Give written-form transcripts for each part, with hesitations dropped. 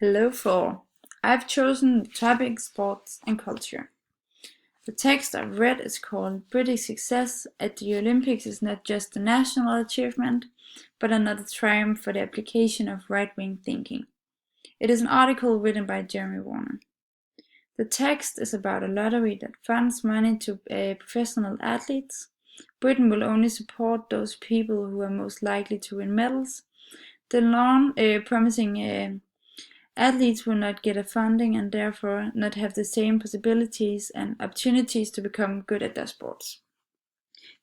Hello 4. I've chosen the topic sports and culture. The text I've read is called British Success at the Olympics is not just a national achievement, but another triumph for the application of right-wing thinking. It is an article written by Jeremy Warner. The text is about a lottery that funds money to professional athletes. Britain will only support those people who are most likely to win medals. The long promising athletes will not get a funding and therefore not have the same possibilities and opportunities to become good at their sports.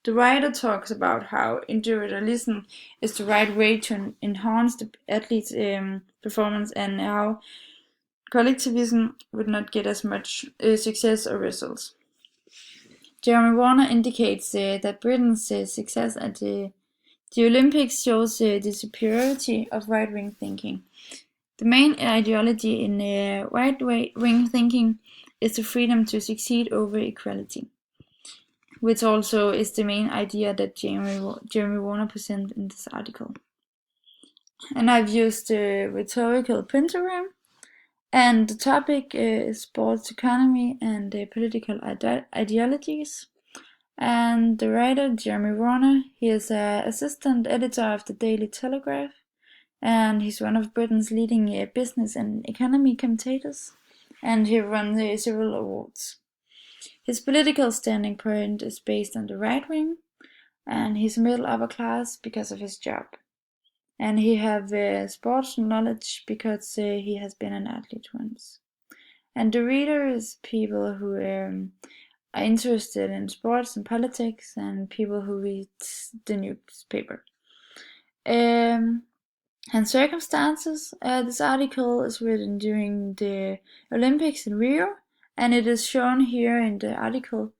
The writer talks about how individualism is the right way to enhance the athlete's performance and how collectivism would not get as much success or results. Jeremy Warner indicates that Britain's success at the Olympics shows the superiority of right-wing thinking. The main ideology in right-wing thinking is the freedom to succeed over equality, which also is the main idea that Jeremy Warner presents in this article. And I've used the rhetorical pentagram, and the topic is sports economy and political ideologies. And the writer, Jeremy Warner, he is an assistant editor of the Daily Telegraph, and he's one of Britain's leading business and economy commentators, and he won several awards. His political standing point is based on the right wing, and he's middle upper class because of his job. And he have sports knowledge because he has been an athlete once. And the reader is people who are interested in sports and politics, and people who read the newspaper. And circumstances. This article is written during the Olympics in Rio, and it is shown here in the article.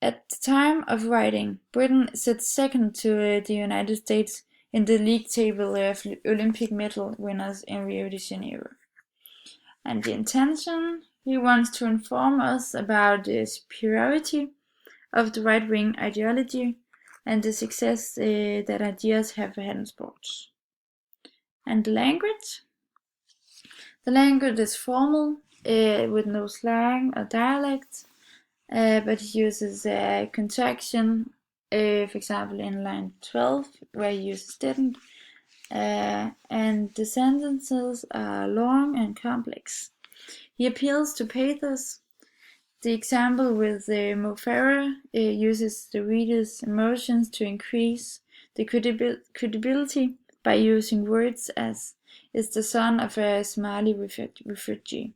At the time of writing, Britain sits second to the United States in the league table of Olympic medal winners in Rio de Janeiro. And the intention, he wants to inform us about the superiority of the right-wing ideology and the success that ideas have had in sports. And the language? The language is formal, with no slang or dialect, but he uses contraction, for example in line 12, where he uses didn't, and the sentences are long and complex. He appeals to pathos. The example with Mo Farah uses the reader's emotions to increase the credibility by using words as is the son of a Somali refugee.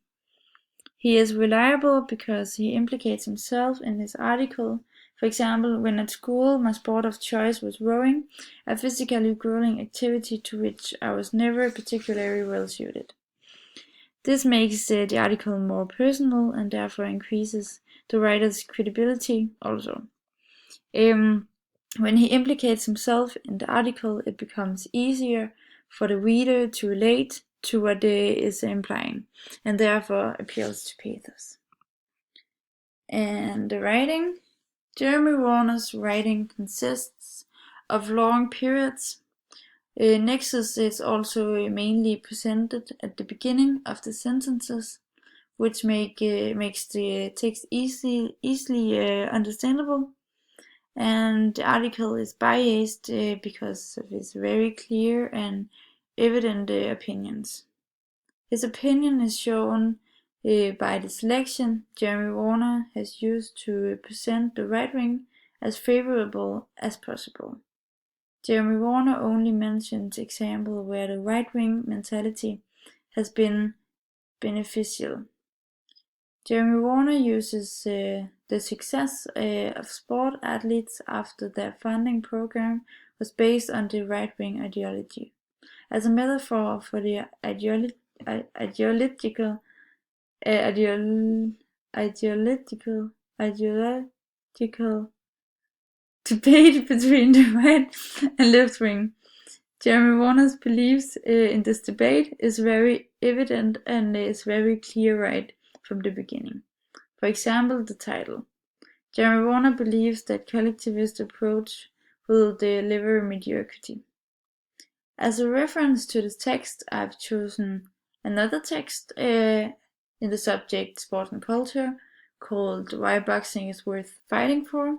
He is reliable because he implicates himself in his article. For example, when at school my sport of choice was rowing, a physically grueling activity to which I was never particularly well suited. This makes the article more personal and therefore increases the writer's credibility also. When he implicates himself in the article, it becomes easier for the reader to relate to what is implying, and therefore appeals to pathos. And the writing. Jeremy Warner's writing consists of long periods. Nexus is also mainly presented at the beginning of the sentences, which makes the text easily understandable. And the article is biased because of his very clear and evident opinions. His opinion is shown by the selection Jeremy Warner has used to present the right wing as favorable as possible. Jeremy Warner only mentions examples where the right-wing mentality has been beneficial. Jeremy Warner uses the success of sport athletes after their funding program was based on the right-wing ideology as a metaphor for the ideological debate between the right and left wing. Jeremy Warner's beliefs in this debate is very evident and is very clear right from the beginning. For example, the title. Jeremy Warner believes that collectivist approach will deliver mediocrity. As a reference to the text, I've chosen another text in the subject Sport and Culture called Why Boxing is Worth Fighting For.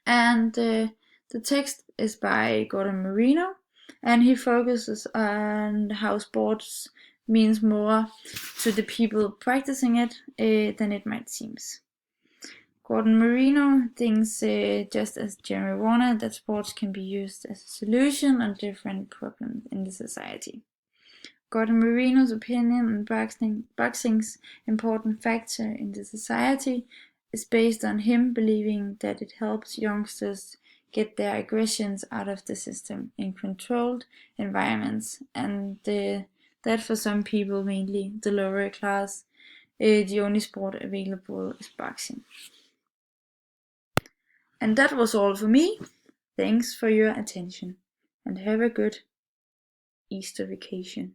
And the text is by Gordon Marino, and he focuses on how sports means more to the people practicing it than it might seem. Gordon Marino thinks, just as Jeremy Warner, that sports can be used as a solution on different problems in the society. Gordon Marino's opinion on boxing's important factor in the society is based on him believing that it helps youngsters get their aggressions out of the system in controlled environments, and that for some people, mainly the lower class, the only sport available is boxing. And that was all for me. Thanks for your attention, and have a good Easter vacation.